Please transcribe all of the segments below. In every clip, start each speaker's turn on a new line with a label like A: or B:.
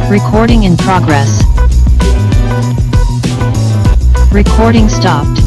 A: Recording in progress. Recording stopped.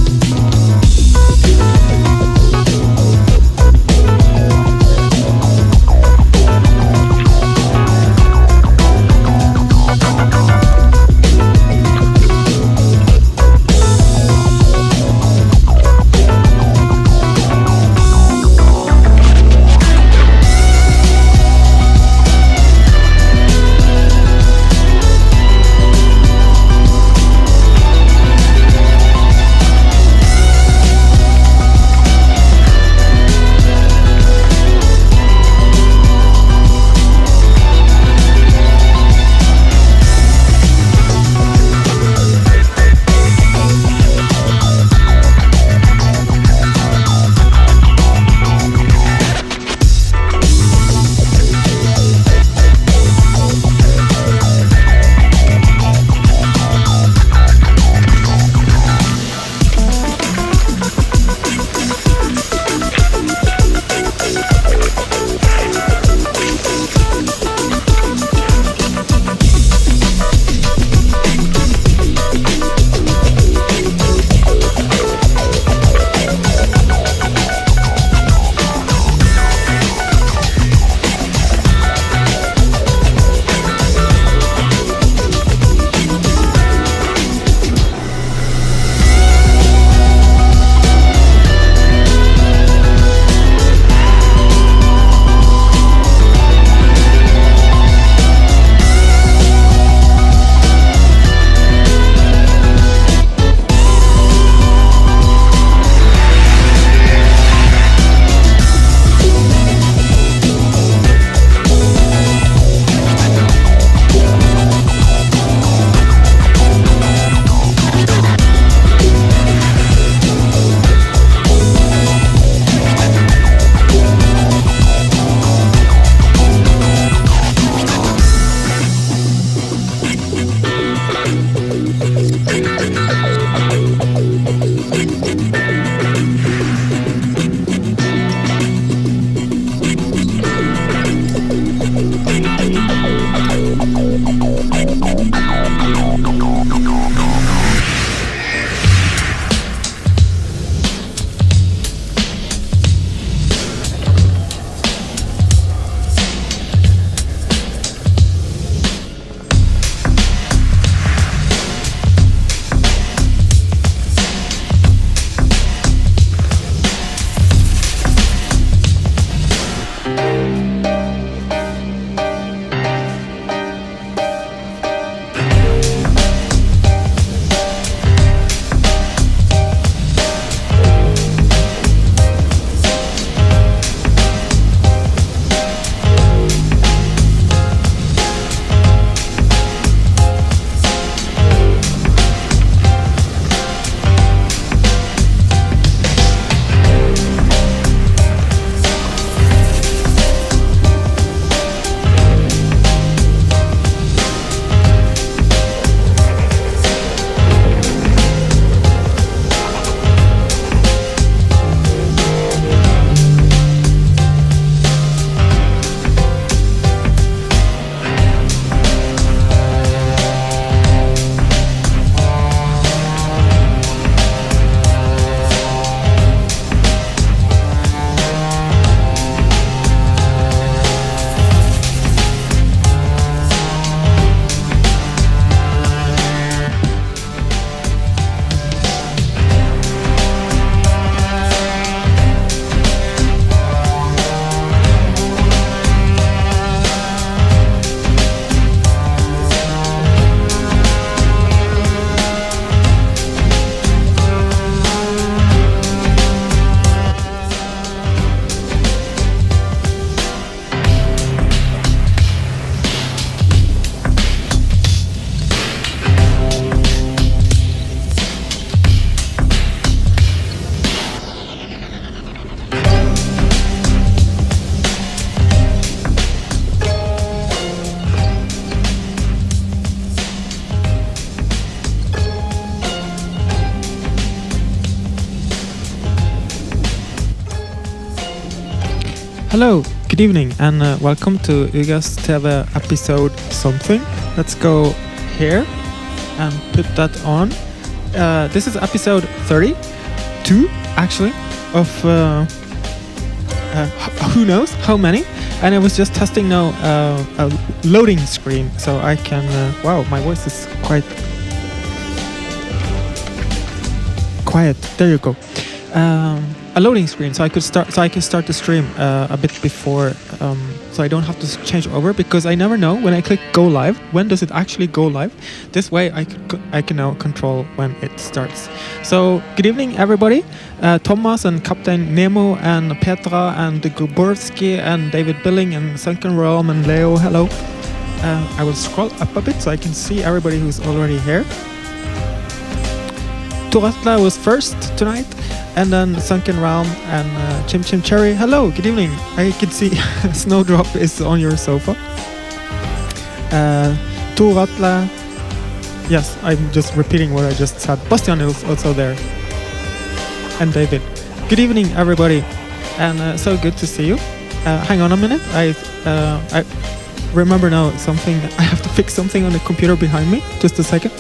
B: Hello, good evening, and welcome to Ugress TV episode something. let's go here and put that on. This is episode 32, actually, of who knows how many. And I was just testing now a loading screen, so I can. Wow, my voice is quite quiet. There you go. A loading screen, so I can start the stream a bit before, so I don't have to change over, because I never know when I click go live, when does it actually go live. This way I can now control when it starts. So good evening everybody, Thomas and Captain Nemo and Petra and Grubowski and David Billing and Sunken Realm and Leo, hello. I will scroll up a bit so I can see everybody who's already here. Turatla was first tonight, and then Sunken Realm and Chim Chim Cherry. Hello, good evening. I can see Snowdrop is on your sofa. Turatla. Yes, I'm just repeating what I just said. Bastian is also there. And David. Good evening, everybody. And so good to see you. Hang on a minute. I remember now something. I have to fix something on the computer behind me. Just a second.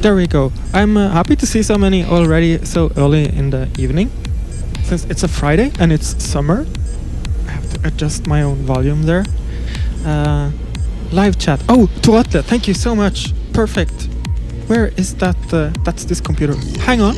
B: There we go. I'm happy to see so many already so early in the evening. Since it's a Friday and it's summer, I have to adjust my own volume there. Live chat. Oh, Tuatle, thank you so much. Perfect. Where is that? That's this computer. Hang on.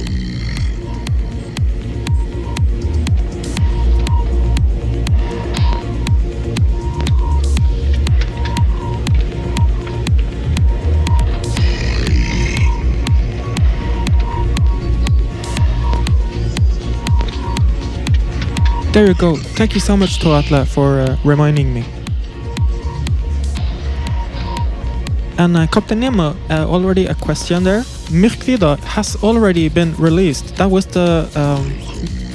B: There you go. Thank you so much, Toatla, for reminding me. And Captain Nemo, already a question there. Myrkvida has already been released. That was the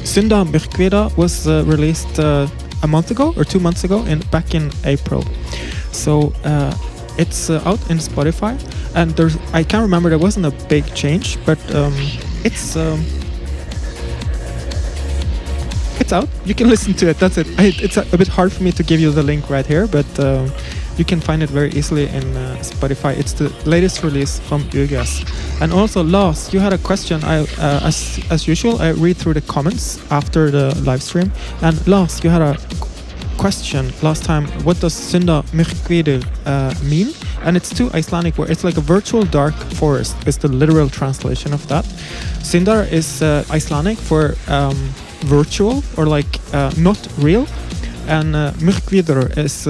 B: Synda Myrkvida was released a month ago or 2 months ago, back in April. So it's out in Spotify, and I can't remember, there wasn't a big change, but it's out. You can listen to it. That's it. It's a bit hard for me to give you the link right here, but you can find it very easily in Spotify. It's the latest release from Ugress. And also, Lars, you had a question. As usual, I read through the comments after the live stream. And Lars, you had a question last time. What does Synda Myrkvider mean? And it's two Icelandic words. It's like a virtual dark forest is the literal translation of that. Syndar is Icelandic for virtual, or like not real, and Myrkvider is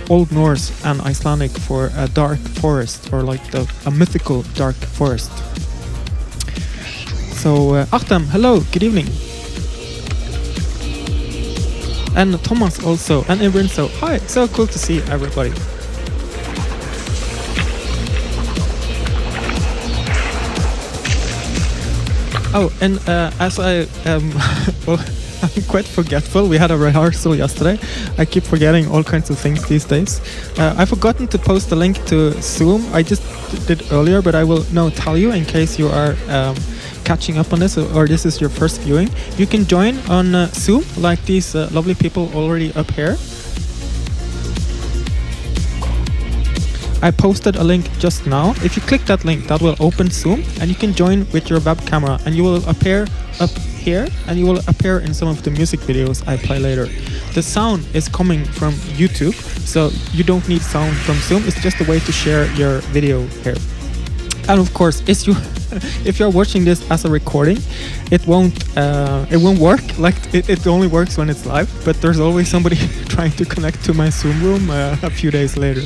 B: Old Norse and Icelandic for a dark forest, or like a mythical dark forest. So Achtam, hello, good evening. And Thomas also, and Ibrinso, hi, so cool to see everybody. Oh, and as well, I'm quite forgetful. We had a rehearsal yesterday. I keep forgetting all kinds of things these days. I've forgotten to post the link to Zoom. I just did earlier, but I will now tell you in case you are catching up on this, or this is your first viewing. You can join on Zoom, like these lovely people already up here. I posted a link just now. If you click that link, that will open Zoom, and you can join with your web camera, and you will appear up here, and you will appear in some of the music videos I play later. The sound is coming from YouTube, so you don't need sound from Zoom. It's just a way to share your video here. And of course, if you're watching this as a recording, it won't work. Like it only works when it's live. But there's always somebody trying to connect to my Zoom room a few days later.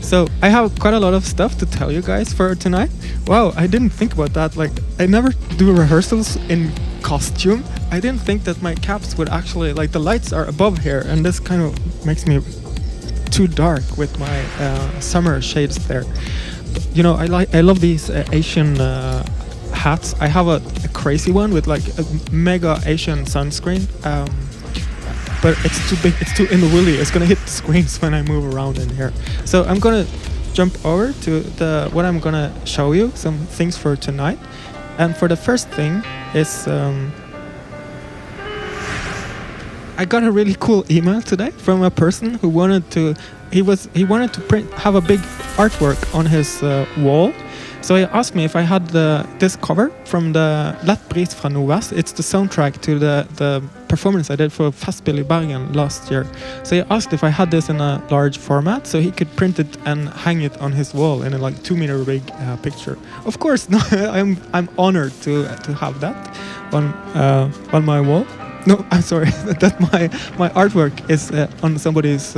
B: So I have quite a lot of stuff to tell you guys for tonight. Wow, I didn't think about that. Like, I never do rehearsals in costume. I didn't think that my caps would actually, like, the lights are above here, and this kind of makes me too dark with my summer shades there. You know, I love these Asian hats. I have a crazy one with like a mega Asian sunscreen. but it's too big, it's too unwieldy. It's gonna hit the screens when I move around in here. So I'm gonna jump over to what I'm gonna show you, some things for tonight. And for the first thing is I got a really cool email today from a person who wanted to have a big artwork on his wall. So he asked me if I had this cover from the Lett Bris fra Nordvest. It's the soundtrack to the performance I did for Festspill i Bergen last year. So he asked if I had this in a large format so he could print it and hang it on his wall in a like 2 meter big picture. Of course, no, I'm honored to have that on my wall. No, I'm sorry, that my artwork is on somebody's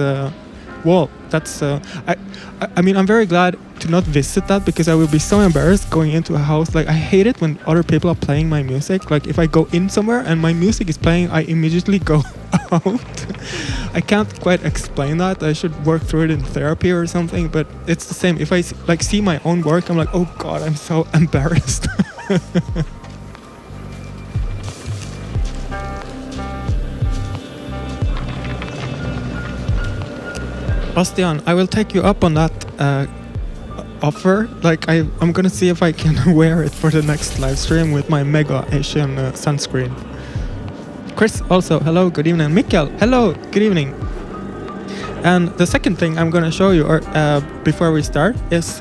B: wall. That's I mean, I'm very glad to not visit that because I will be so embarrassed going into a house. Like, I hate it when other people are playing my music. Like, if I go in somewhere and my music is playing, I immediately go out. I can't quite explain that. I should work through it in therapy or something, but it's the same. If I see my own work, I'm like, oh god, I'm so embarrassed. Bastian, I will take you up on that offer. Like, I'm gonna see if I can wear it for the next live stream with my mega Asian sunscreen. Chris also, hello, good evening. Mikkel, hello, good evening. And the second thing I'm gonna show you, or before we start, is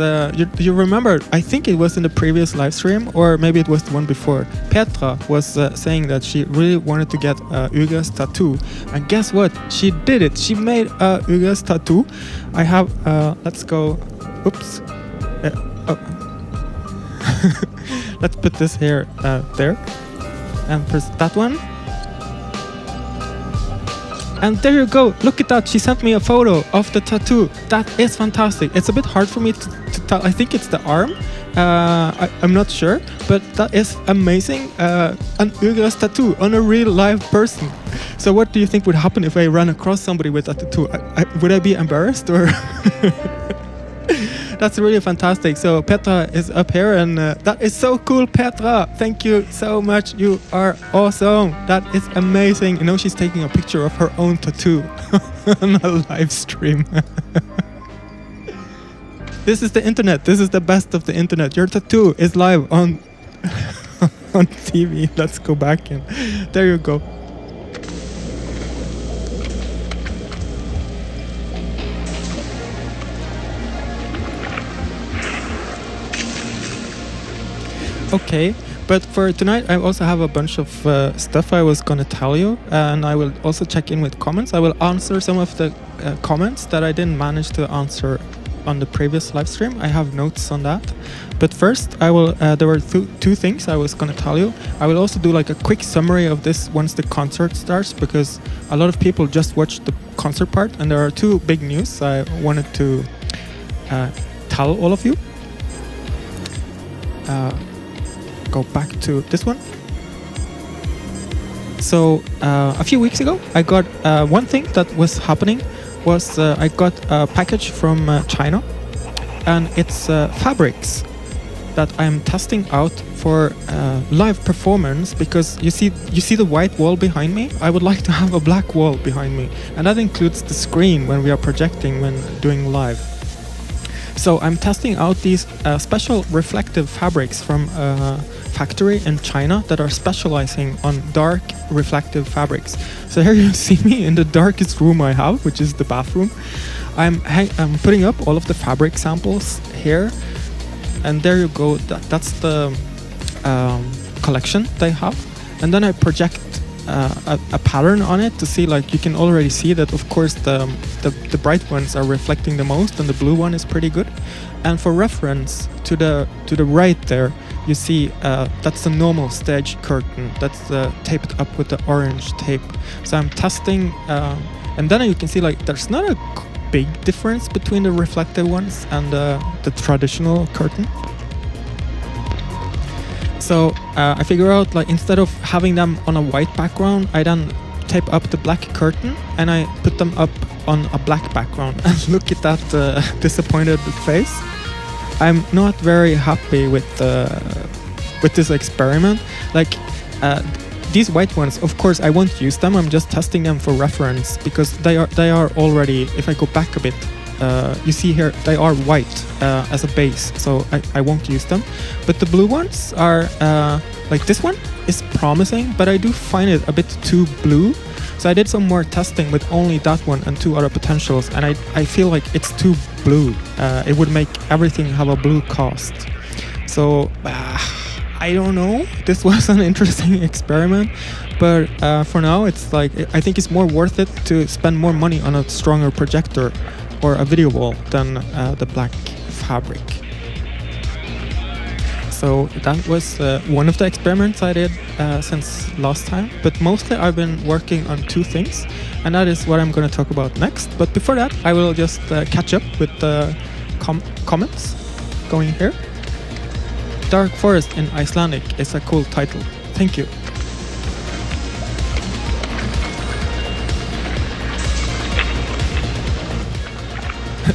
B: you remember, I think it was in the previous live stream, or maybe it was the one before. Petra was saying that she really wanted to get a Ugress tattoo, and guess what? She did it. She made a Ugress tattoo. I have. Let's go. Oops. Oh. Let's put this here, there, and press that one. And there you go, look at that, she sent me a photo of the tattoo. That is fantastic. It's a bit hard for me to tell, I think it's the arm, I'm not sure, but that is amazing. An Ugress tattoo on a real live person. So what do you think would happen if I ran across somebody with a tattoo? Would I be embarrassed or? That's really fantastic. So Petra is up here, and that is so cool, Petra. Thank you so much. You are awesome. That is amazing. You know, she's taking a picture of her own tattoo on a live stream. This is the internet. This is the best of the internet. Your tattoo is live on on TV. Let's go back in. There you go. Okay, but for tonight I also have a bunch of stuff I was gonna tell you, and I will also check in with comments. I will answer some of the comments that I didn't manage to answer on the previous live stream. I have notes on that. But first, I will. There were two things I was gonna tell you. I will also do like a quick summary of this once the concert starts, because a lot of people just watched the concert part, and there are two big news I wanted to tell all of you. Go back to this one. So a few weeks ago, I got one thing that was happening was I got a package from China, and it's fabrics that I'm testing out for live performance, because you see the white wall behind me. I would like to have a black wall behind me, and that includes the screen when we are projecting when doing live. So I'm testing out these special reflective fabrics from a factory in China that are specializing on dark reflective fabrics. So here you see me in the darkest room I have, which is the bathroom. I'm putting up all of the fabric samples here, and there you go. That's the collection they have, and then I project a pattern on it to see, like, you can already see that of course the bright ones are reflecting the most, and the blue one is pretty good. And for reference, to the right there, you see that's the normal stage curtain that's taped up with the orange tape. So I'm testing, and then you can see, like, there's not a big difference between the reflective ones and the traditional curtain. So I figure out, like, instead of having them on a white background, I then tape up the black curtain and I put them up on a black background. And look at that disappointed face. I'm not very happy with this experiment. Like, these white ones, of course, I won't use them. I'm just testing them for reference because they are already. If I go back a bit, you see here they are white as a base, so I won't use them. But the blue ones are like this one is promising, but I do find it a bit too blue. So I did some more testing with only that one and 2 other potentials, and I feel like it's too blue. It would make everything have a blue cast. So I don't know. This was an interesting experiment, but for now it's like I think it's more worth it to spend more money on a stronger projector or a video wall than the black fabric. So that was one of the experiments I did since last time, but mostly I've been working on 2 things, and that is what I'm going to talk about next. But before that, I will just catch up with the comments going here. Dark Forest in Icelandic is a cool title. Thank you.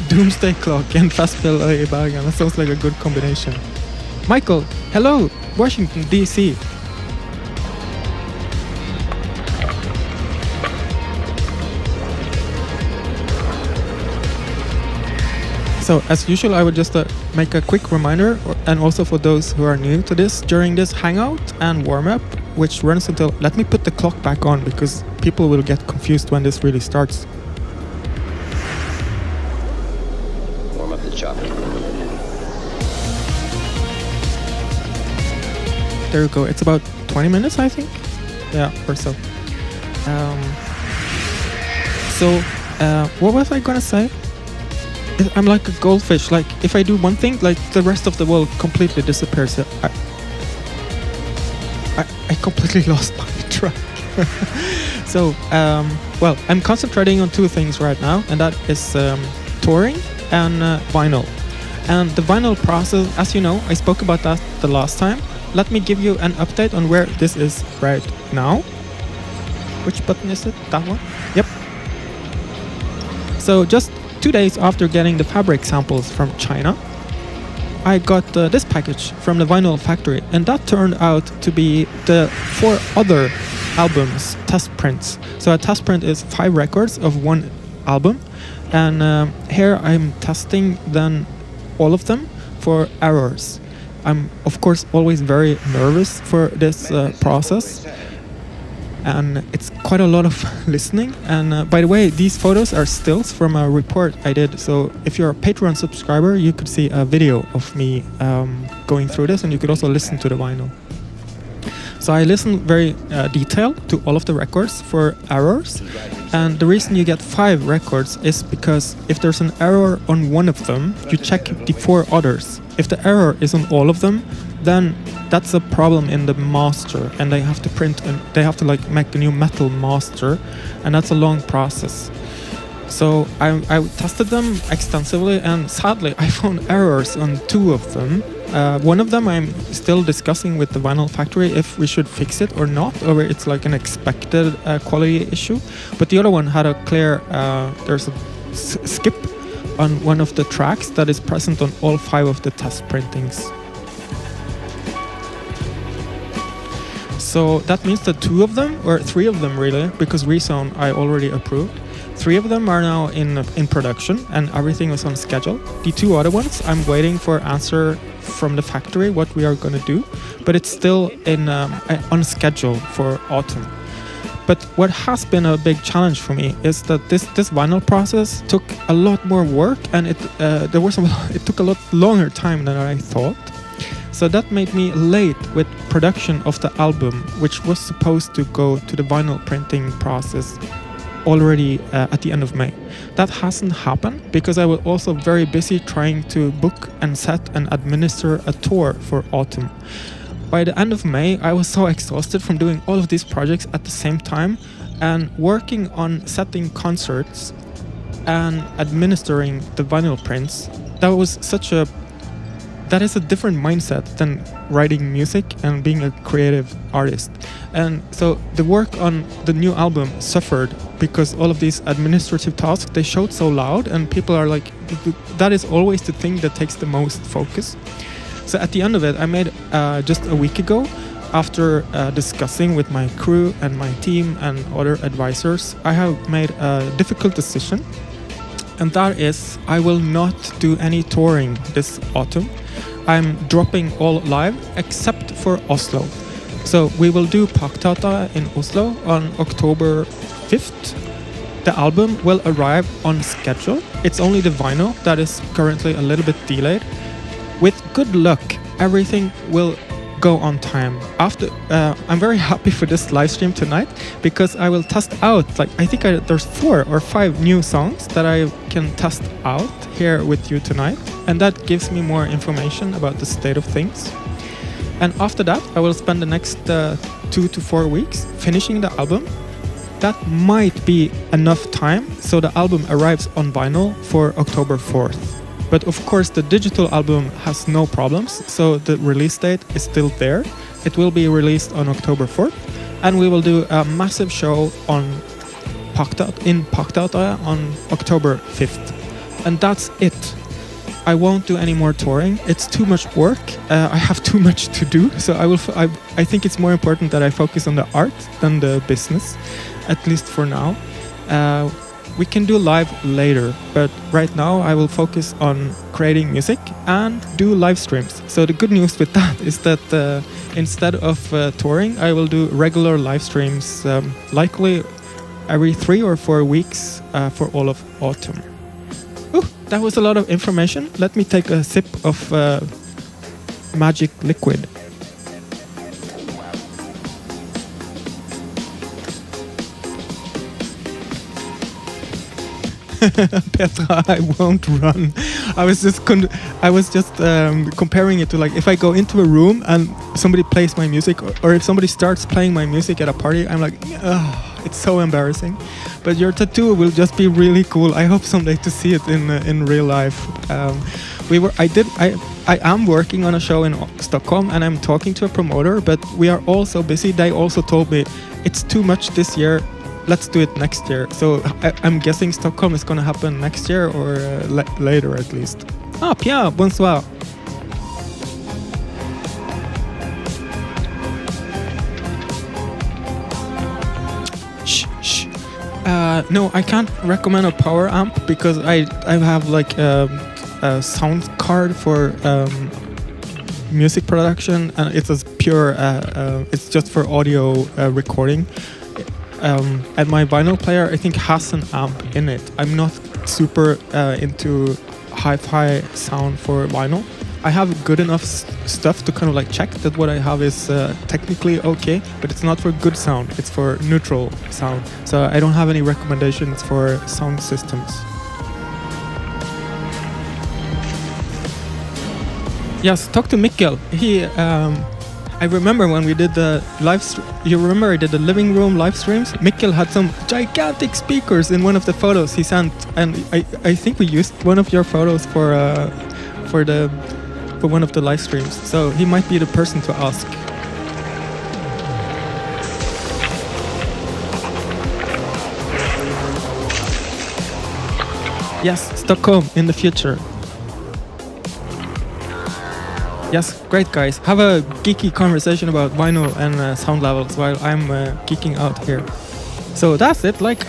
B: Doomsday Clock and Fastbill i Bergen. That sounds like a good combination. Michael, hello, Washington, D.C. So, as usual, I would just make a quick reminder, and also for those who are new to this, during this hangout and warm-up, which runs until... Let me put the clock back on, because people will get confused when this really starts.
C: Warm up the chopper.
B: There you go. It's about 20 minutes, I think. Yeah, or so. What was I gonna say? I'm like a goldfish. Like, if I do one thing, like, the rest of the world completely disappears. I completely lost my track. So, well, I'm concentrating on 2 things right now, and that is touring and vinyl. And the vinyl process, as you know, I spoke about that the last time. Let me give you an update on where this is right now. Which button is it? That one? Yep. So just 2 days after getting the fabric samples from China, I got this package from the vinyl factory, and that turned out to be the 4 other albums test prints. So a test print is 5 records of 1 album, and here I'm testing then all of them for errors. I'm of course always very nervous for this process, and it's quite a lot of listening. And by the way, these photos are stills from a report I did, so if you're a Patreon subscriber, you could see a video of me going through this, and you could also listen to the vinyl. So I listened very detailed to all of the records for errors, and the reason you get 5 records is because if there's an error on one of them, you check the 4 others. If the error is on all of them, then that's a problem in the master, and they have to print and they have to like make a new metal master, and that's a long process. So I tested them extensively, and sadly I found errors on 2 of them. One of them I'm still discussing with the vinyl factory if we should fix it or not, or it's like an expected quality issue. But the other one had a clear, there's a skip on one of the tracks that is present on all 5 of the test printings. So that means that 2 of them, or 3 of them really, because Rezone I already approved, 3 of them are now in production, and everything is on schedule. The 2 other ones, I'm waiting for answer from the factory what we are going to do, but it's still on schedule for autumn. But what has been a big challenge for me is that this vinyl process took a lot more work, and it took a lot longer time than I thought. So that made me late with production of the album, which was supposed to go to the vinyl printing process already at the end of May. That hasn't happened because I was also very busy trying to book and set and administer a tour for autumn. By the end of May, I was so exhausted from doing all of these projects at the same time and working on setting concerts and administering the vinyl prints. That is a different mindset than writing music and being a creative artist. And so the work on the new album suffered because all of these administrative tasks, they showed so loud, and people are like, that is always the thing that takes the most focus. So at the end of it, I made just a week ago after discussing with my crew and my team and other advisors, I have made a difficult decision, and that is I will not do any touring this autumn. I'm dropping all live except for Oslo. So we will do Paktata in Oslo on October 5th. The album will arrive on schedule. It's only the vinyl that is currently a little bit delayed. With good luck, everything will go on time. I'm very happy for this live stream tonight because I will test out, I think there's 4 or 5 new songs that I can test out here with you tonight, and that gives me more information about the state of things. And after that, I will spend the next 2 to 4 weeks finishing the album. That might be enough time so the album arrives on vinyl for October 4th. But of course the digital album has no problems, so the release date is still there. It will be released on October 4th, and we will do a massive show in Paktata on October 5th. And that's it. I won't do any more touring. It's too much work. I have too much to do, so I think it's more important that I focus on the art than the business, at least for now. We can do live later, but right now I will focus on creating music and do live streams. So the good news with that is that instead of touring, I will do regular live streams, likely every 3 or 4 weeks for all of autumn. Ooh, that was a lot of information. Let me take a sip of magic liquid. Petra, I won't run. I was just comparing it to, like, if I go into a room and somebody plays my music, or if somebody starts playing my music at a party, I'm like, ugh, it's so embarrassing. But your tattoo will just be really cool. I hope someday to see it in real life. I am working on a show in Stockholm, and I'm talking to a promoter, but we are all so busy. They also told me it's too much this year. Let's do it next year. So I'm guessing Stockholm is going to happen next year, or later at least. Ah, Pierre, bonsoir. Shh. No, I can't recommend a power amp because I have like a sound card for music production, and it's as pure. It's just for audio recording. And my vinyl player, I think, has an amp in it. I'm not super into hi-fi sound for vinyl. I have good enough stuff to kind of like check that what I have is technically okay, but it's not for good sound. It's for neutral sound. So I don't have any recommendations for sound systems. Yes, talk to Mikkel. I remember when we did the live stream. You remember I did the living room live streams? Mikkel had some gigantic speakers in one of the photos he sent, and I think we used one of your photos for one of the live streams. So he might be the person to ask. Yes, Stockholm in the future. Yes, great guys. Have a geeky conversation about vinyl and sound levels while I'm geeking out here. So that's it. Like,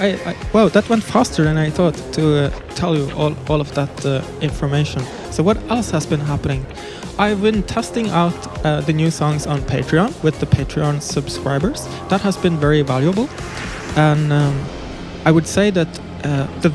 B: wow, that went faster than I thought to tell you all of that information. So what else has been happening? I've been testing out the new songs on Patreon with the Patreon subscribers. That has been very valuable. And I would say that the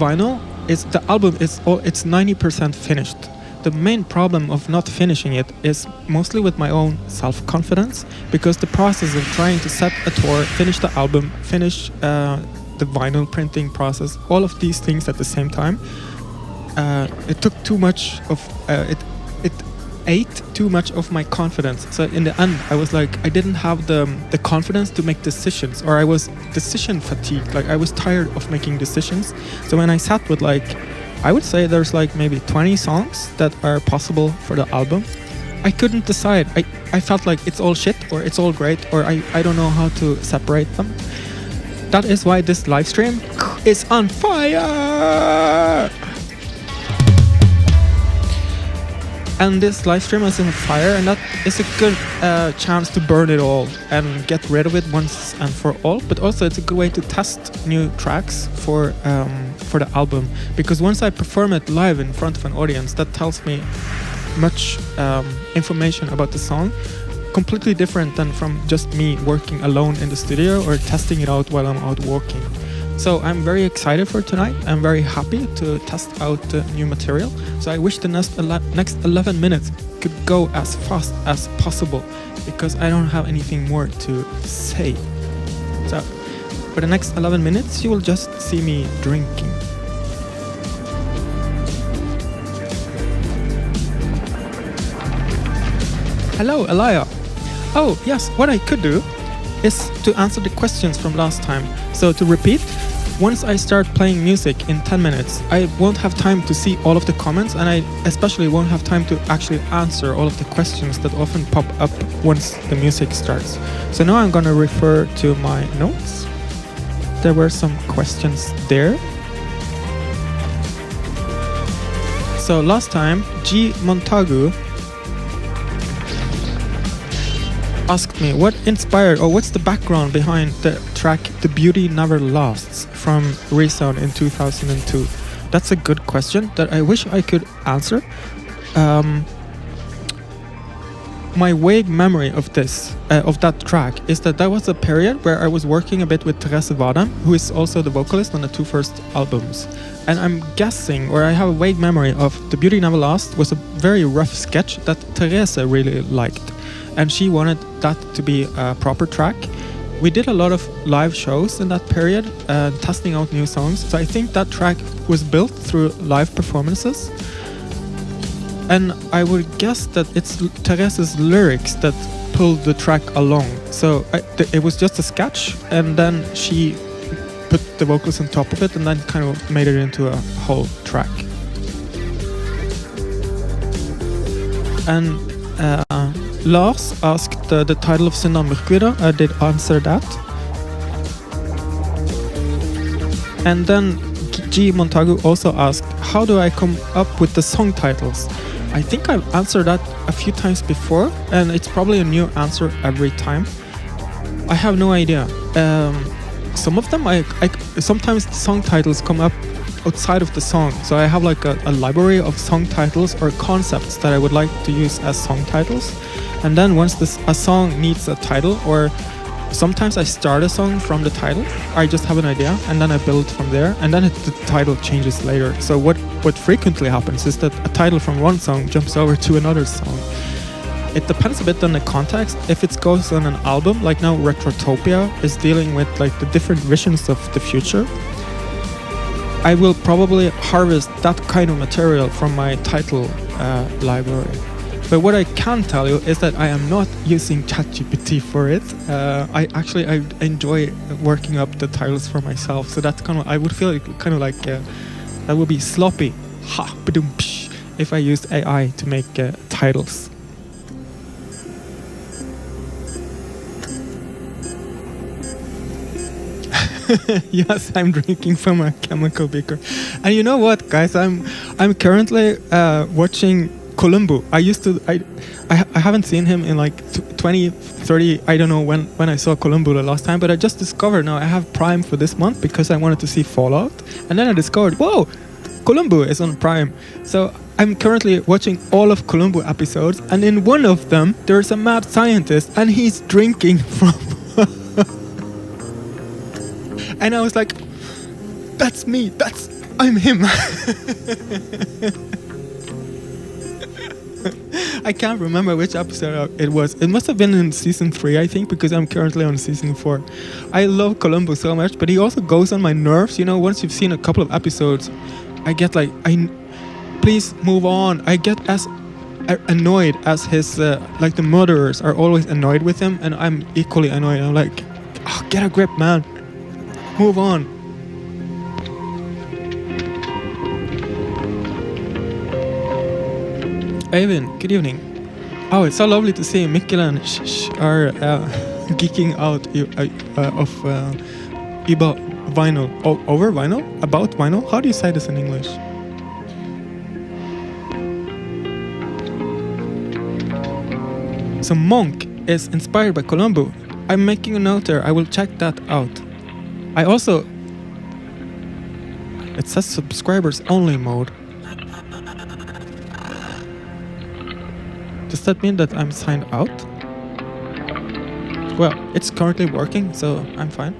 B: album is 90% finished. The main problem of not finishing it is mostly with my own self-confidence, because the process of trying to set a tour, finish the album, finish the vinyl printing process, all of these things at the same time, it took too much of it ate too much of my confidence. So in the end, I was like, I didn't have the confidence to make decisions, or I was decision fatigued. Like, I was tired of making decisions. So when I sat with, like, I would say there's like maybe 20 songs that are possible for the album, I couldn't decide. I felt like it's all shit or it's all great, or I don't know how to separate them. That is why this live stream is on fire! And this live stream is in fire, and that is a good chance to burn it all and get rid of it once and for all. But also it's a good way to test new tracks for the album, because once I perform it live in front of an audience, that tells me much information about the song, completely different than from just me working alone in the studio or testing it out while I'm out walking. So I'm very excited for tonight. I'm very happy to test out the new material. So I wish the next 11 minutes could go as fast as possible, because I don't have anything more to say. So for the next 11 minutes, you will just see me drinking. Hello, Elia. Oh, yes, what I could do is to answer the questions from last time. So to repeat, once I start playing music in 10 minutes, I won't have time to see all of the comments, and I especially won't have time to actually answer all of the questions that often pop up once the music starts. So now I'm gonna refer to my notes. There were some questions there. So last time, G. Montagu asked me what inspired, or what's the background behind the track The Beauty Never Lasts from Resound in 2002. That's a good question that I wish I could answer. My vague memory of that track is that was a period where I was working a bit with Therese Vadem, who is also the vocalist on the two first albums. And I'm guessing, or I have a vague memory of The Beauty Never Lasts was a very rough sketch that Therese really liked. And she wanted that to be a proper track. We did a lot of live shows in that period, testing out new songs. So I think that track was built through live performances. And I would guess that it's Therese's lyrics that pulled the track along. So it was just a sketch, and then she put the vocals on top of it, and then kind of made it into a whole track. And Lars asked the title of Synda Mørkvidda. I did answer that. And then G. Montagu also asked, how do I come up with the song titles? I think I've answered that a few times before, and it's probably a new answer every time. I have no idea. Some of them, sometimes the song titles come up outside of the song. So I have like a library of song titles or concepts that I would like to use as song titles. And then once a song needs a title, or sometimes I start a song from the title, I just have an idea and then I build from there, and then the title changes later. So what frequently happens is that a title from one song jumps over to another song. It depends a bit on the context. If it goes on an album, like now Retrotopia is dealing with like the different visions of the future, I will probably harvest that kind of material from my title library. But what I can tell you is that I am not using ChatGPT for it. I enjoy working up the titles for myself. So that's kind of, I would feel kind of like that would be sloppy, if I used AI to make titles. Yes, I'm drinking from a chemical beaker. And you know what, guys? I'm currently watching Columbo. I haven't seen him in like 20, 30, I don't know when I saw Columbo the last time, but I just discovered now I have Prime for this month because I wanted to see Fallout. And then I discovered, whoa, Columbo is on Prime. So I'm currently watching all of Columbo episodes, and in one of them, there's a mad scientist and he's drinking from... And I was like, that's me, I'm him. I can't remember which episode it was. It must have been in season 3, I think, because I'm currently on season 4. I love Columbo so much, but he also goes on my nerves. You know, once you've seen a couple of episodes, I get like, please move on. I get as annoyed as his, like the murderers are always annoyed with him, and I'm equally annoyed. I'm like, oh, get a grip, man. Move on. Eyvind, good evening. Oh, it's so lovely to see Mikkel and are geeking out of über vinyl. Oh, over vinyl? About vinyl? How do you say this in English? So Monk is inspired by Columbo. I'm making a note there. I will check that out. I also... It says subscribers only mode. Does that mean that I'm signed out? Well, it's currently working, so I'm fine.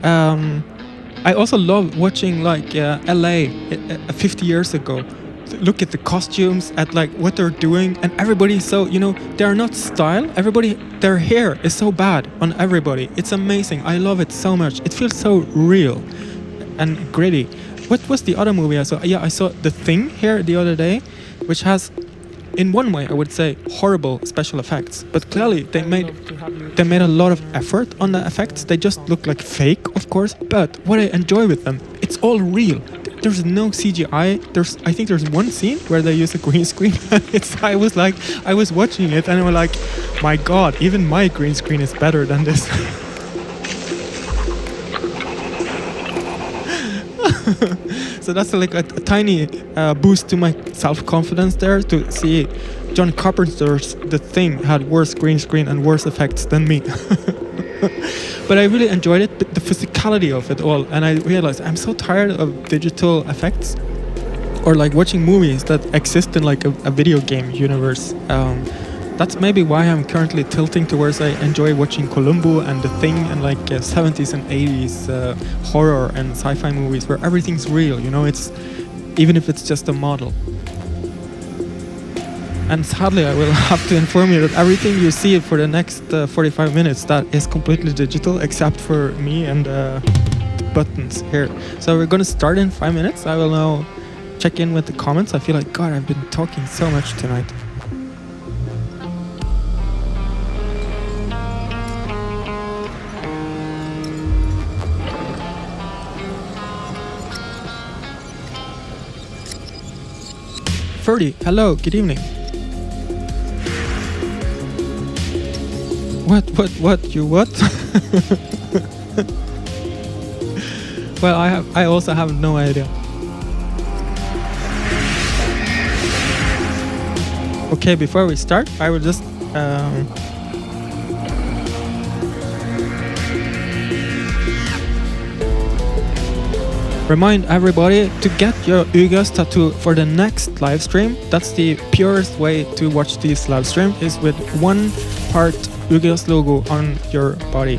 B: I also love watching like LA 50 years ago. Look at the costumes, at like what they're doing, and everybody's so, you know, they're not style. Everybody, their hair is so bad on everybody. It's amazing. I love it so much. It feels so real and gritty. What was the other movie I saw? Yeah, I saw The Thing here the other day, which has, in one way, I would say, horrible special effects. But clearly, they made a lot of effort on the effects. They just look like fake, of course. But what I enjoy with them, it's all real. There's no CGI. I think there's one scene where they use a green screen. I was watching it and I was like, my God, even my green screen is better than this. So that's like a tiny boost to my self-confidence there, to see John Carpenter's The Thing had worse green screen and worse effects than me. But I really enjoyed it, the physicality of it all, and I realized I'm so tired of digital effects or like watching movies that exist in like a video game universe. That's maybe why I'm currently tilting towards I enjoy watching Columbo and The Thing and like 70s and 80s horror and sci-fi movies where everything's real, you know, it's even if it's just a model. And sadly, I will have to inform you that everything you see for the next 45 minutes, that is completely digital, except for me and the buttons here. So we're going to start in 5 minutes. I will now check in with the comments. I feel like, God, I've been talking so much tonight. Ferdy, hello, good evening. What, you what? Well, I also have no idea. Okay, before we start, I will just remind everybody to get your Ugress tattoo for the next live stream. That's the purest way to watch this live stream, is with one part Ugress logo on your body.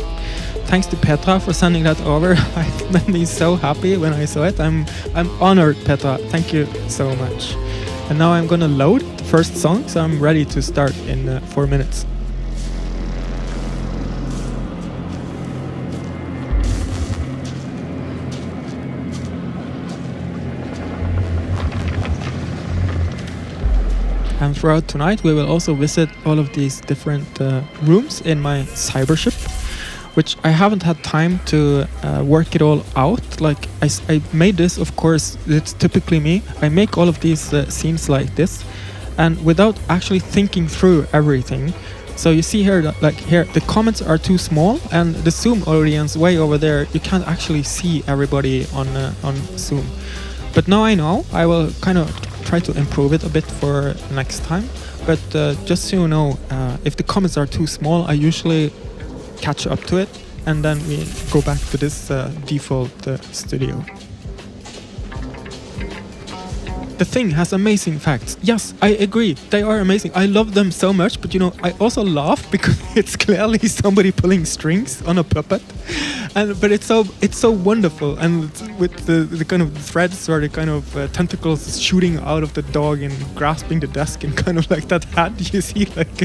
B: Thanks to Petra for sending that over. It made me so happy when I saw it. I'm honored, Petra. Thank you so much. And now I'm gonna load the first song, so I'm ready to start in 4 minutes. And throughout tonight we will also visit all of these different rooms in my cybership, which I haven't had time to work it all out. Like I made this, of course, it's typically me. I make all of these scenes like this, and without actually thinking through everything. So you see here that, like here, the comments are too small, and the Zoom audience way over there, you can't actually see everybody on Zoom. But now I know, I will kind of try to improve it a bit for next time. But just so you know, if the comments are too small, I usually catch up to it, and then we go back to this default studio. The Thing has amazing facts. Yes, I agree. They are amazing. I love them so much, but you know, I also laugh because it's clearly somebody pulling strings on a puppet. But it's so wonderful, and with the kind of threads or the kind of tentacles shooting out of the dog and grasping the desk, and kind of like that hat you see, like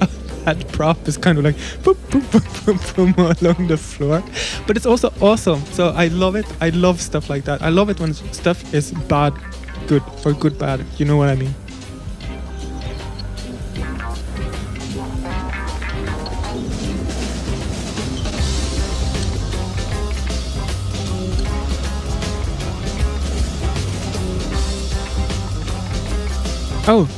B: a head prop is kind of like boop, boop, boop, boop, boop, along the floor. But it's also awesome. So I love it. I love stuff like that. I love it when stuff is bad, good, or good, bad. You know what I mean? Oh,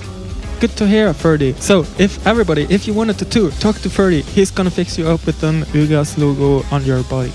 B: good to hear, Ferdy. So, if you want a tattoo, talk to Ferdy. He's gonna fix you up with an Ugress logo on your body.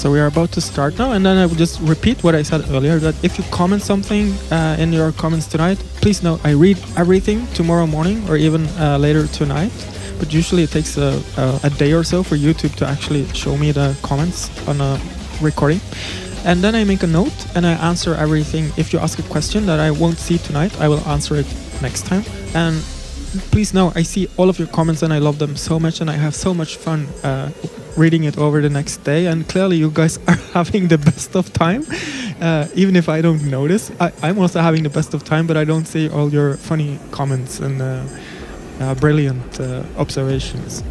B: So we are about to start now, and then I will just repeat what I said earlier, that if you comment something in your comments tonight, please know I read everything tomorrow morning or even later tonight. But usually it takes a day or so for YouTube to actually show me the comments on a recording. And then I make a note and I answer everything. If you ask a question that I won't see tonight, I will answer it next time. And please know I see all of your comments and I love them so much, and I have so much fun reading it over the next day. And clearly you guys are having the best of time, even if I don't notice. I'm also having the best of time, but I don't see all your funny comments and brilliant observations.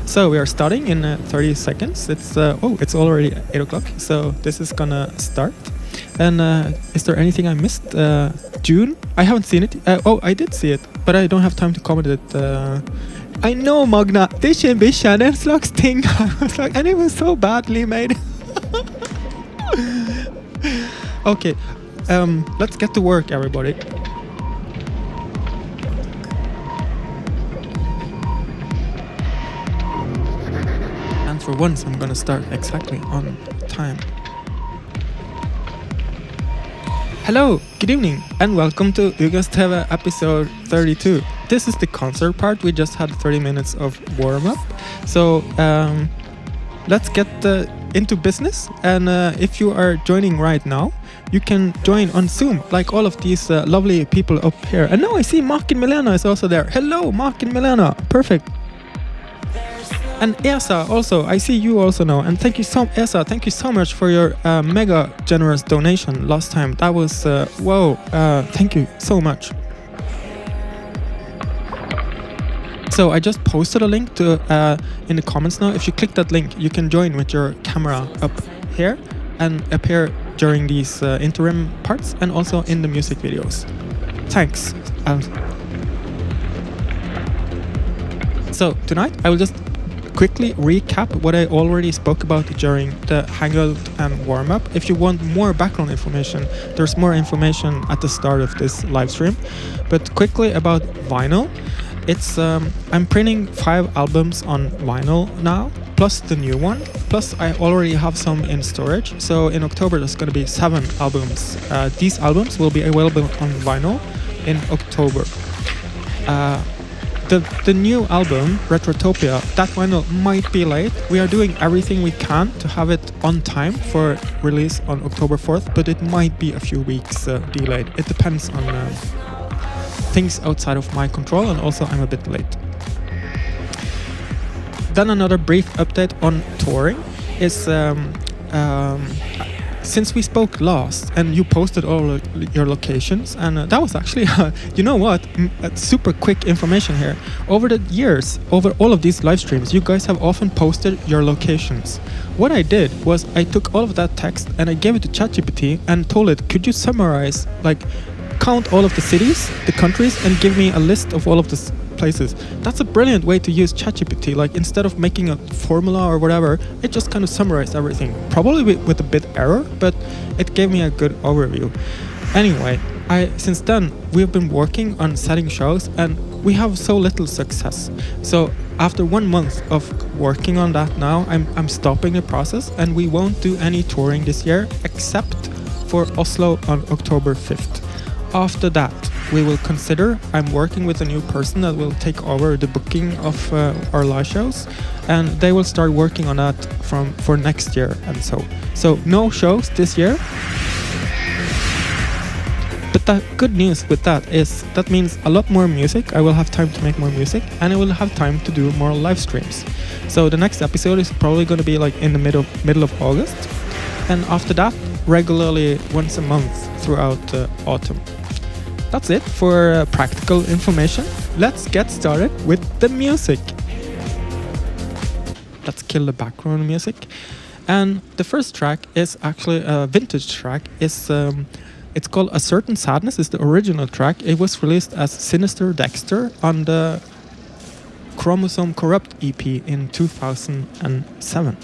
B: So we are starting in 30 seconds. It's already 8 o'clock, so this is gonna start. And is there anything I missed? June? I haven't seen it. I did see it, but I don't have time to comment it. I know, Magna. Det är en bicha, det är en slags ting. And it was so badly made. Okay, let's get to work, everybody. And for once, I'm gonna start exactly on time. Hello, good evening, and welcome to Ugress TV episode 32. This is the concert part. We just had 30 minutes of warm-up. So let's get into business. And if you are joining right now, you can join on Zoom, like all of these lovely people up here. And now I see Mark and Milena is also there. Hello, Mark and Milena. Perfect. And Esa also, I see you also now. And Esa, thank you so much for your mega generous donation last time. That was, whoa, thank you so much. So I just posted a link to in the comments now. If you click that link, you can join with your camera up here and appear during these interim parts and also in the music videos. Thanks. So tonight I will just quickly recap what I already spoke about during the hangout and warm-up. If you want more background information, there's more information at the start of this live stream. But quickly about vinyl, it's I'm printing 5 albums on vinyl now, plus the new one, plus I already have some in storage. So in October there's going to be 7 albums. These albums will be available on vinyl in October. The new album, Retrotopia, that vinyl might be late. We are doing everything we can to have it on time for release on October 4th, but it might be a few weeks delayed. It depends on things outside of my control, and also I'm a bit late. Then another brief update on touring is since we spoke last and you posted all your locations, and that was actually, you know what, super quick information here. Over the years, over all of these live streams, you guys have often posted your locations. What I did was I took all of that text and I gave it to ChatGPT and told it, could you summarize, like, count all of the cities, the countries, and give me a list of all of the places. That's a brilliant way to use ChatGPT. Like, instead of making a formula or whatever, it just kind of summarized everything. Probably with a bit error, but it gave me a good overview. Anyway, since then we've been working on setting shows and we have so little success. So after 1 month of working on that now, I'm stopping the process and we won't do any touring this year except for Oslo on October 5th. After that, we will consider, I'm working with a new person that will take over the booking of our live shows, and they will start working on that for next year and so no shows this year. But the good news with that is that means a lot more music. I will have time to make more music, and I will have time to do more live streams. So the next episode is probably going to be like in the middle of August, and after that regularly once a month throughout autumn. that's it for practical information. Let's get started with the music. Let's kill the background music. And the first track is actually a vintage track. It's called A Certain Sadness. It's the original track. It was released as Sinister Dexter on the Chromosome Corrupt EP in 2007.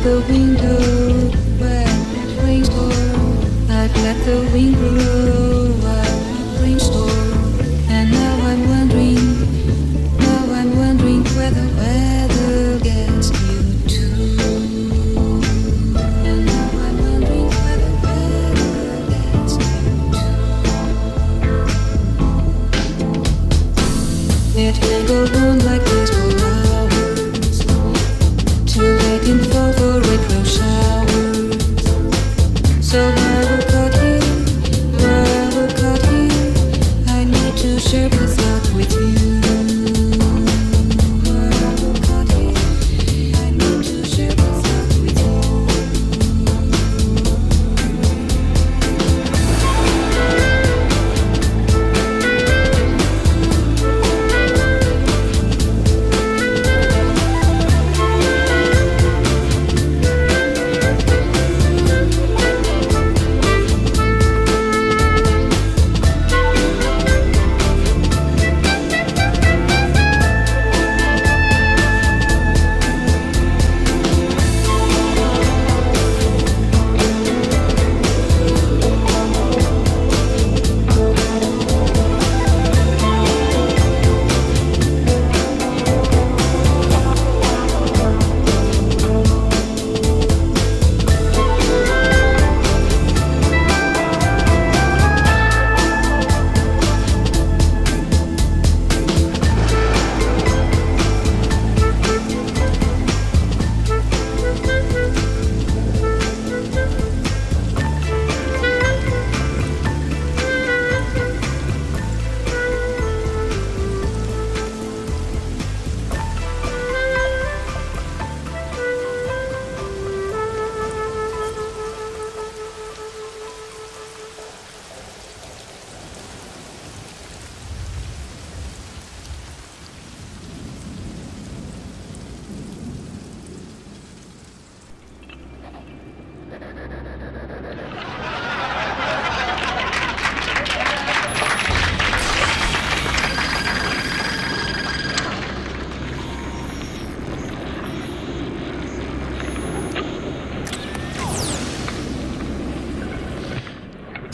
D: the window when it rainstorm. I've let the wind blow while it rainstorm. And now I'm wondering where the weather gets you to. And now I'm wondering where the weather gets you to. It can go on like this for hours. Too late in fall for retro showers. So I will cut here. I need to share this thought with you.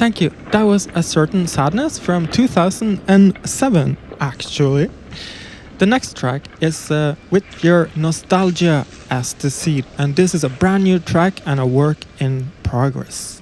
B: Thank you. That was A Certain Sadness from 2007, actually. The next track is With Your Nostalgia as the Seed, and this is a brand new track and a work in progress.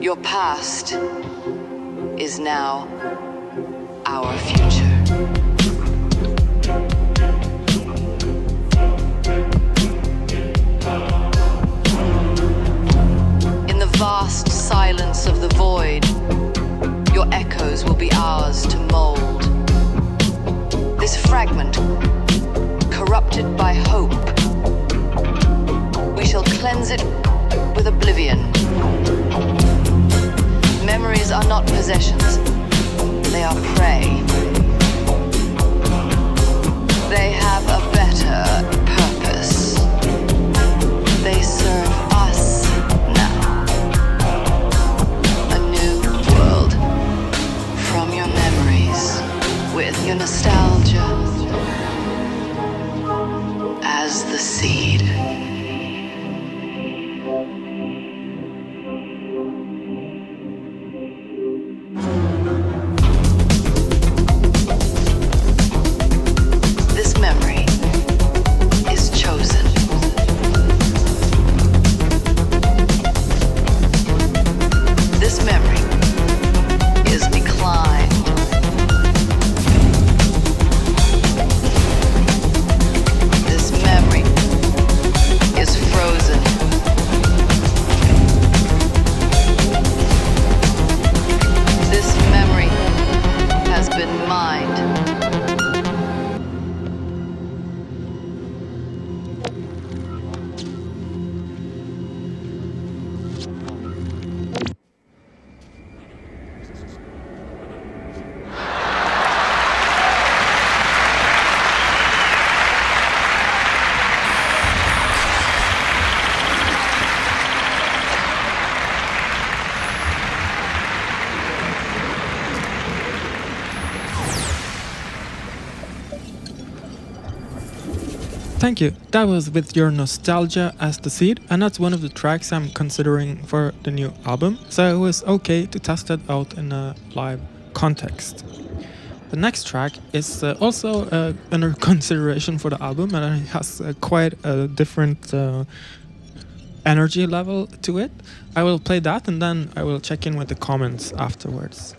E: Your past is now our future. In the vast silence of the void, your echoes will be ours to mold. This fragment, corrupted by hope, we shall cleanse it with oblivion. Memories are not possessions, they are prey. They have a better purpose. They serve us now. A new world from your memories, with your nostalgia as the seed.
B: Thank you. That was With Your Nostalgia as the Seed, and that's one of the tracks I'm considering for the new album, so it was okay to test it out in a live context. The next track is also under consideration for the album, and it has quite a different energy level to it. I will play that and then I will check in with the comments afterwards.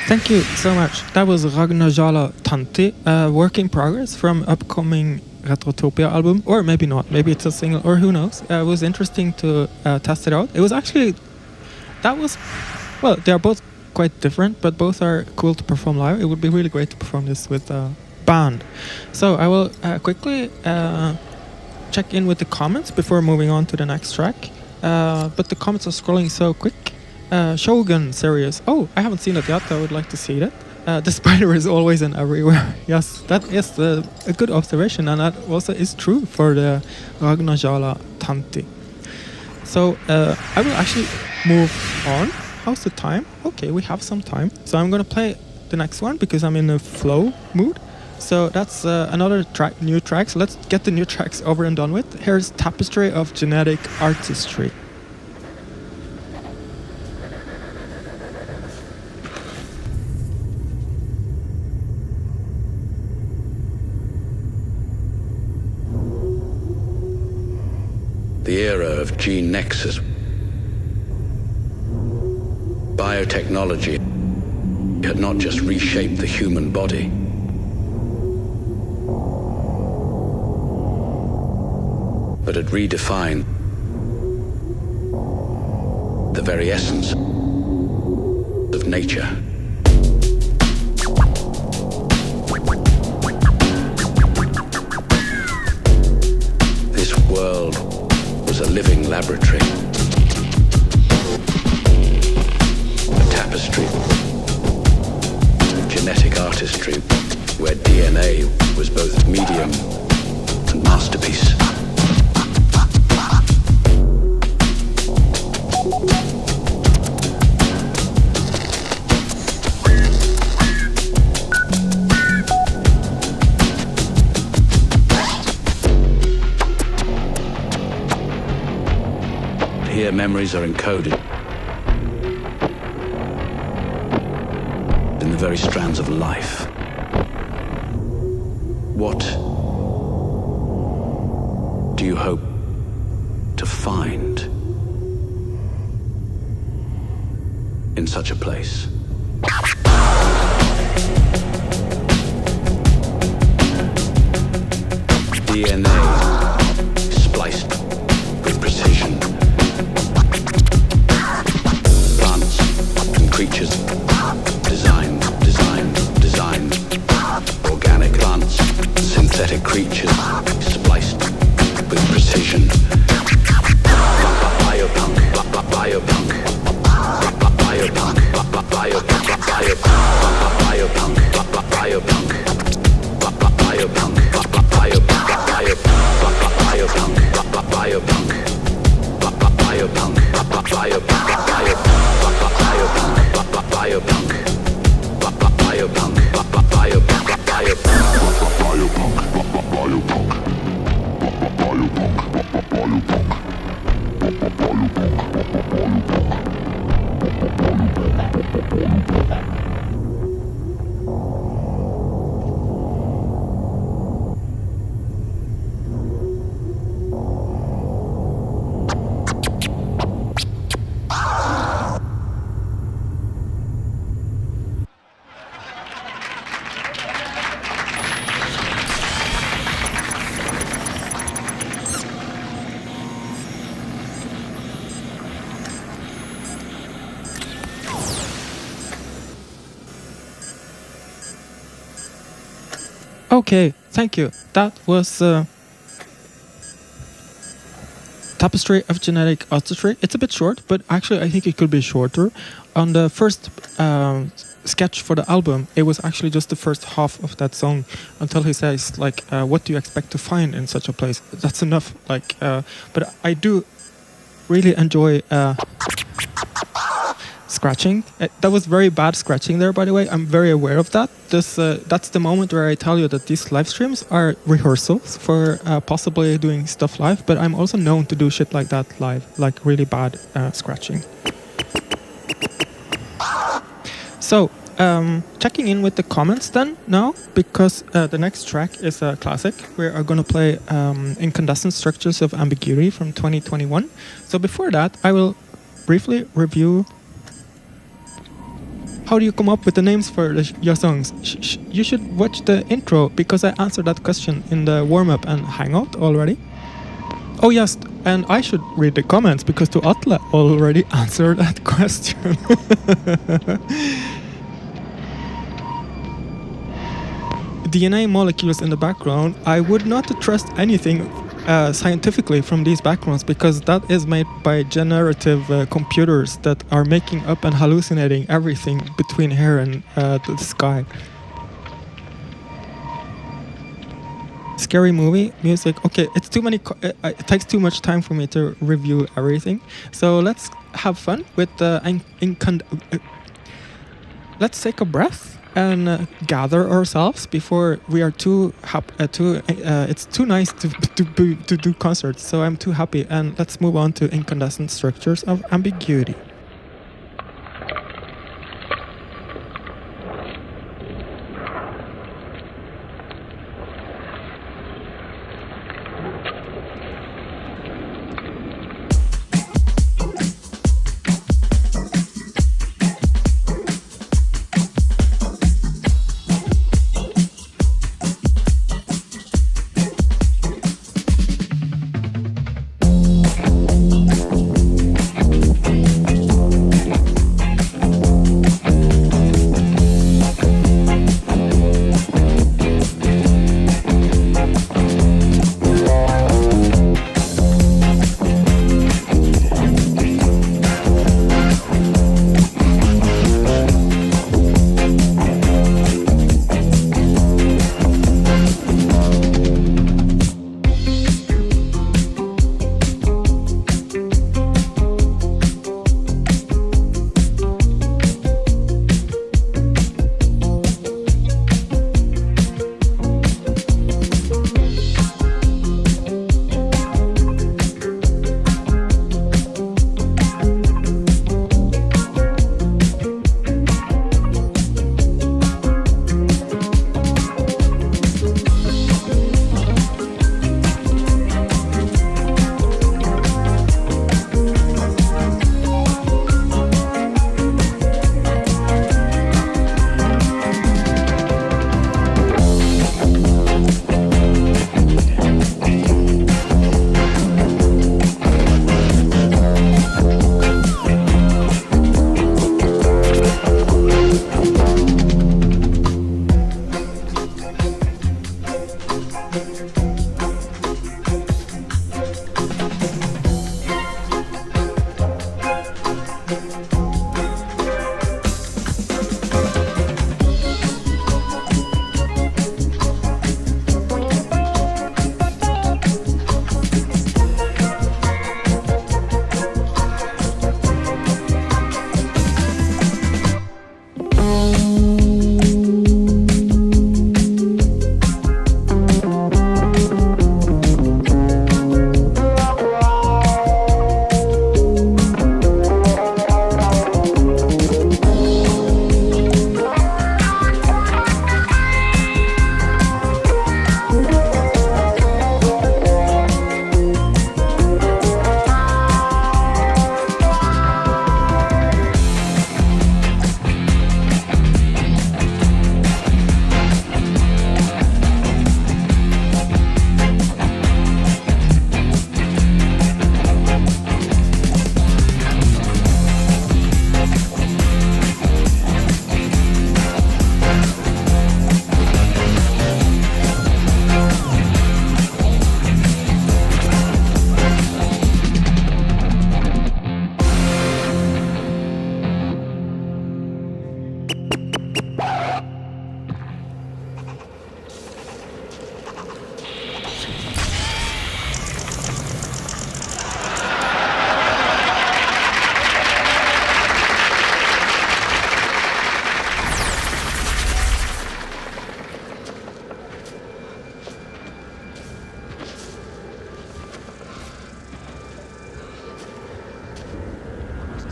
B: Thank you so much. That was Ragnajala Tanti, work in progress from upcoming Retrotopia album, or maybe not, maybe it's a single, or who knows. It was interesting to test it out. It was actually, well, they are both quite different, but both are cool to perform live. It would be really great to perform this with a band. So I will quickly check in with the comments before moving on to the next track. But the comments are scrolling so quick. Shogun series. Oh, I haven't seen it yet. I would like to see that. The spider is always and everywhere. Yes, that is a good observation, and that also is true for the Ragnajala Tanti. So I will actually move on. How's the time? Okay, we have some time. So I'm gonna play the next one because I'm in a flow mood. So that's another track, new track. So let's get the new tracks over and done with. Here's Tapestry of Genetic Artistry.
F: The era of gene nexus. Biotechnology had not just reshaped the human body, but had redefined the very essence of nature. This world was a living laboratory, a tapestry of genetic artistry, where DNA was both medium and masterpiece. Here, memories are encoded in the very strands of life. What do you hope to find in such a place? DNA spliced with precision. Plants and creatures designed. Organic plants, synthetic creatures spliced with precision. Biopunk.
B: Okay, thank you. That was Tapestry of Genetic Artistry. It's a bit short, but actually I think it could be shorter. On the first sketch for the album, it was actually just the first half of that song until he says, like, what do you expect to find in such a place? That's enough. Like, but I do really enjoy scratching. That was very bad scratching there, by the way. I'm very aware of that. That's the moment where I tell you that these live streams are rehearsals for possibly doing stuff live, but I'm also known to do shit like that live, like really bad scratching. So, checking in with the comments then now, because the next track is a classic. We are going to play Incandescent Structures of Ambiguity from 2021. So before that, I will briefly review how do you come up with the names for your songs. You should watch the intro, because I answered that question in the warm-up and hangout already. Oh yes, and I should read the comments, because to Atle already answered that question. DNA molecules in the background. I would not trust anything scientifically from these backgrounds, because that is made by generative computers that are making up and hallucinating everything between here and the sky. Scary movie music. Okay, it's too many. It takes too much time for me to review everything. So let's have fun with the let's take a breath and gather ourselves before we are too it's too nice to do concerts, so I'm too happy. And let's move on to Incandescent Structures of Ambiguity.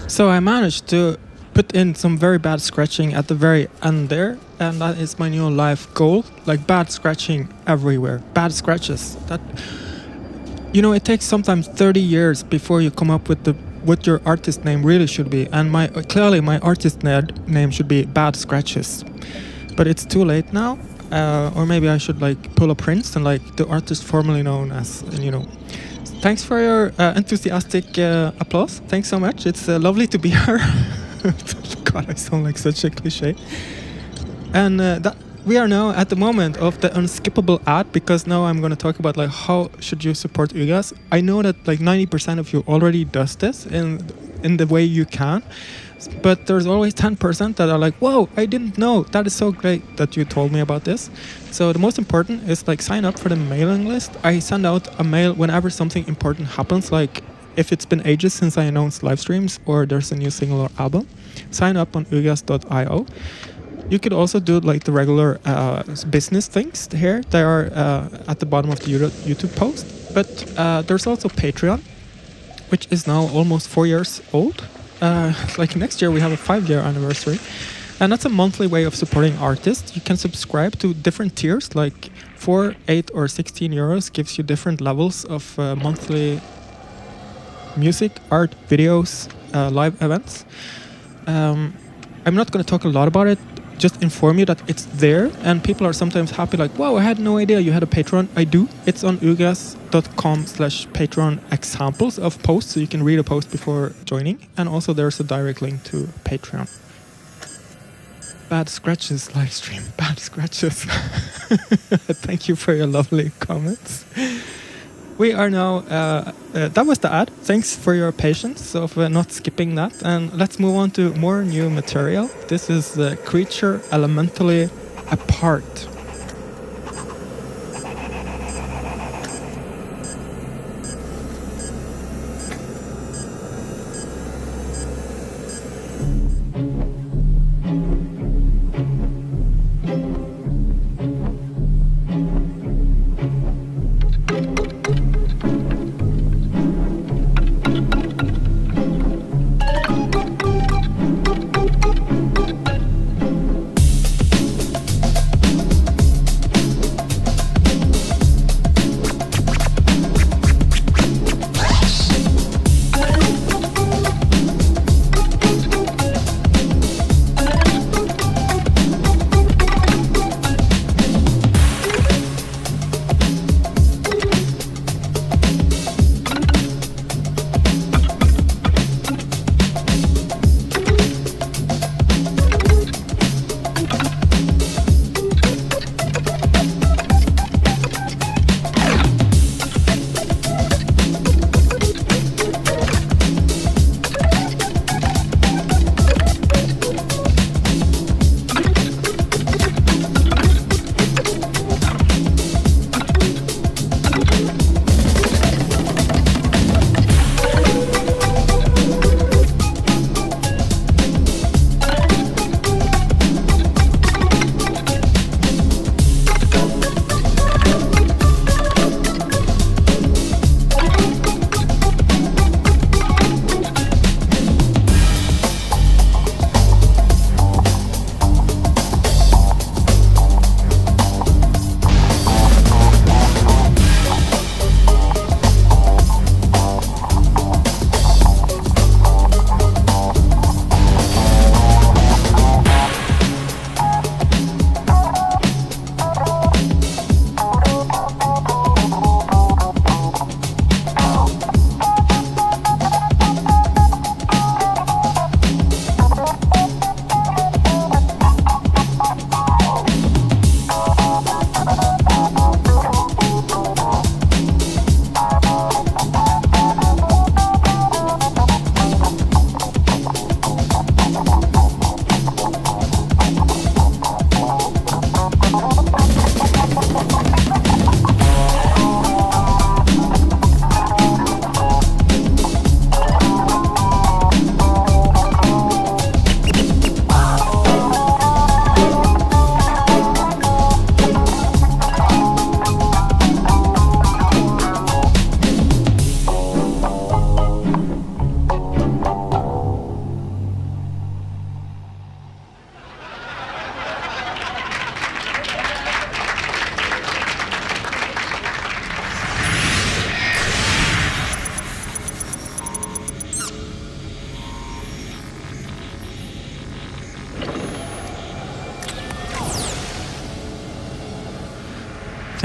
B: So I managed to put in some very bad scratching at the very end there, and that is my new life goal. Like bad scratching everywhere, bad scratches. That, you know, it takes sometimes 30 years before you come up with what your artist name really should be. And clearly my artist name should be Bad Scratches, but it's too late now. Or maybe I should like pull a Prince and like the artist formerly known as, you know. Thanks for your enthusiastic applause. Thanks so much. It's lovely to be here. God, I sound like such a cliche. And that we are now at the moment of the unskippable ad, because now I'm going to talk about like how should you support Ugress. I know that like 90% of you already does this in the way you can, but there's always 10% that are like, whoa, I didn't know. That is so great that you told me about this. So the most important is like sign up for the mailing list. I send out a mail whenever something important happens, like if it's been ages since I announced live streams or there's a new single or album. Sign up on ugress.io. You could also do like the regular business things here. They are at the bottom of the YouTube post. But there's also Patreon, which is now almost 4 years old. Like next year we have a 5-year anniversary. And that's a monthly way of supporting artists. You can subscribe to different tiers, like 4, 8 or 16 euros gives you different levels of monthly music, art, videos, live events. I'm not going to talk a lot about it, just inform you that it's there, and people are sometimes happy like, wow, I had no idea you had a Patreon. I do. It's on ugress.com/Patreon examples of posts, so you can read a post before joining, and also there's a direct link to Patreon. Bad scratches live stream, bad scratches. Thank you for your lovely comments. We are now, that was the ad. Thanks for your patience of not skipping that. And let's move on to more new material. This is the Creature Elementally Apart.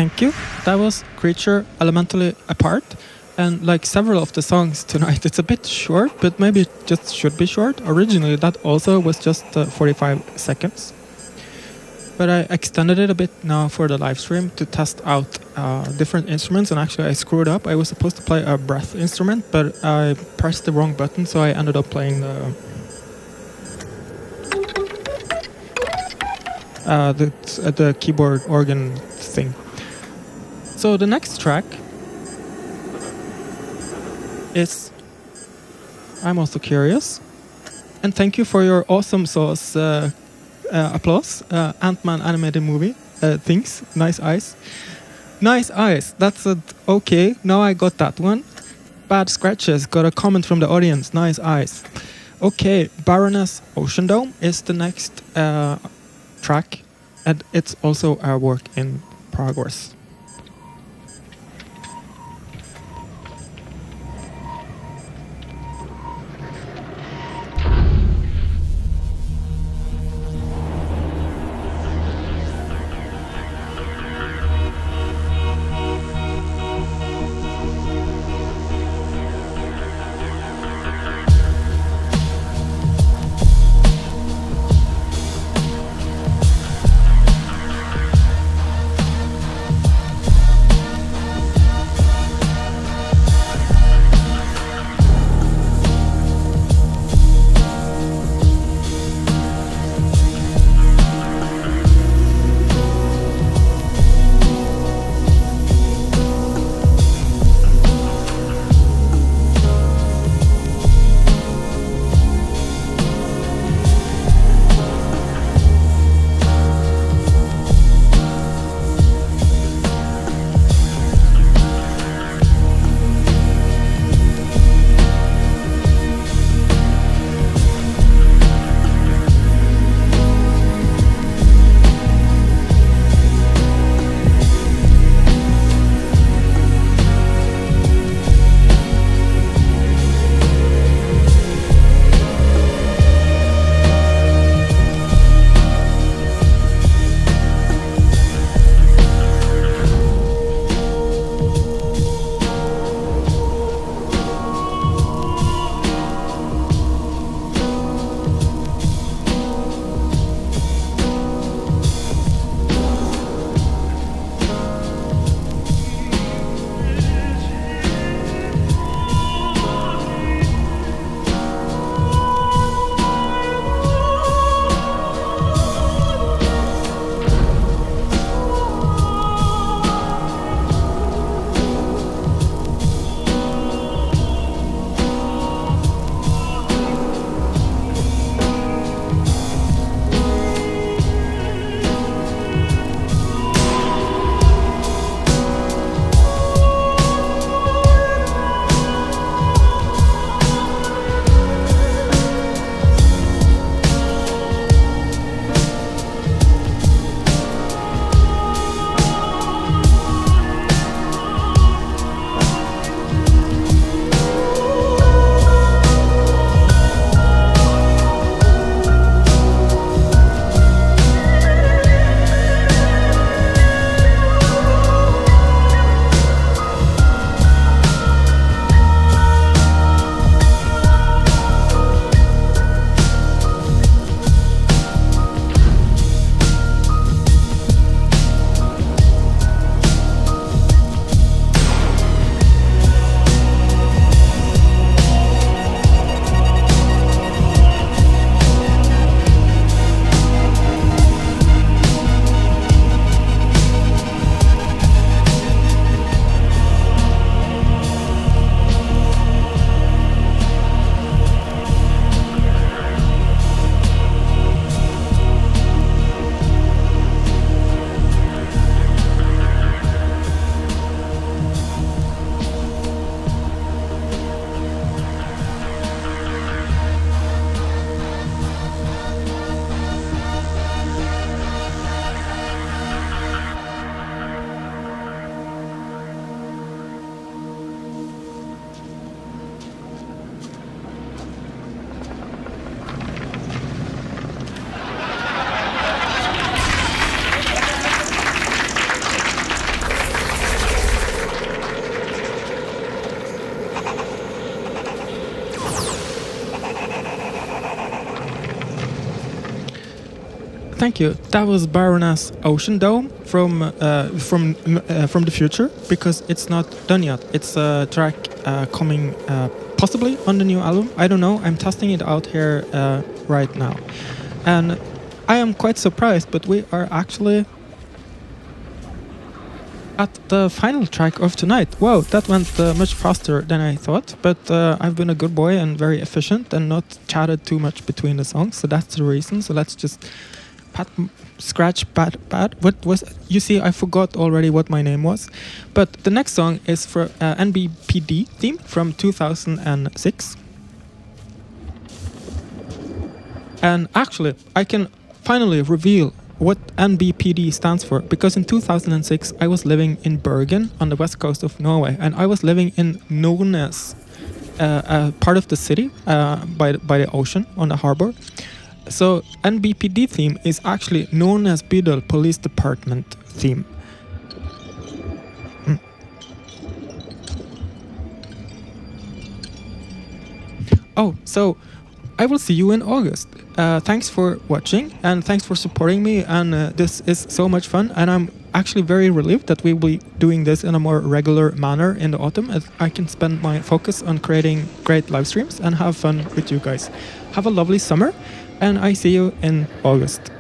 B: thank you. That was Creature Elementally Apart. And like several of the songs tonight, it's a bit short, but maybe it just should be short. Originally, that also was just 45 seconds. But I extended it a bit now for the live stream to test out different instruments. And actually, I screwed up. I was supposed to play a breath instrument, but I pressed the wrong button, so I ended up playing the keyboard organ thing. So the next track is I'm Also Curious. And thank you for your awesome sauce applause. Ant-Man animated movie. Things. Nice eyes. Nice eyes. That's okay. Now I got that one. Bad Scratches. Got a comment from the audience. Nice eyes. Okay. Baronesse Oceandome is the next track. And it's also a work in progress. thank you. That was Baronesse Oceandome from the future, because it's not done yet. It's a track coming possibly on the new album. I don't know. I'm testing it out here right now, and I am quite surprised. But we are actually at the final track of tonight. Wow, that went much faster than I thought, but I've been a good boy and very efficient and not chatted too much between the songs, so that's the reason. So let's just scratch. What was, you see, I forgot already what my name was. But the next song is for NBPD Theme from 2006. And actually, I can finally reveal what NBPD stands for, because in 2006 I was living in Bergen on the west coast of Norway, and I was living in Nordnes, part of the city by the ocean on the harbor. So NBPD theme is actually Nordnes Bydel Police Department theme. Oh, so I will see you in August. Thanks for watching and thanks for supporting me, and this is so much fun, and I'm actually very relieved that we will be doing this in a more regular manner in the autumn, as I can spend my focus on creating great live streams and have fun with you guys. Have a lovely summer, and I see you in August.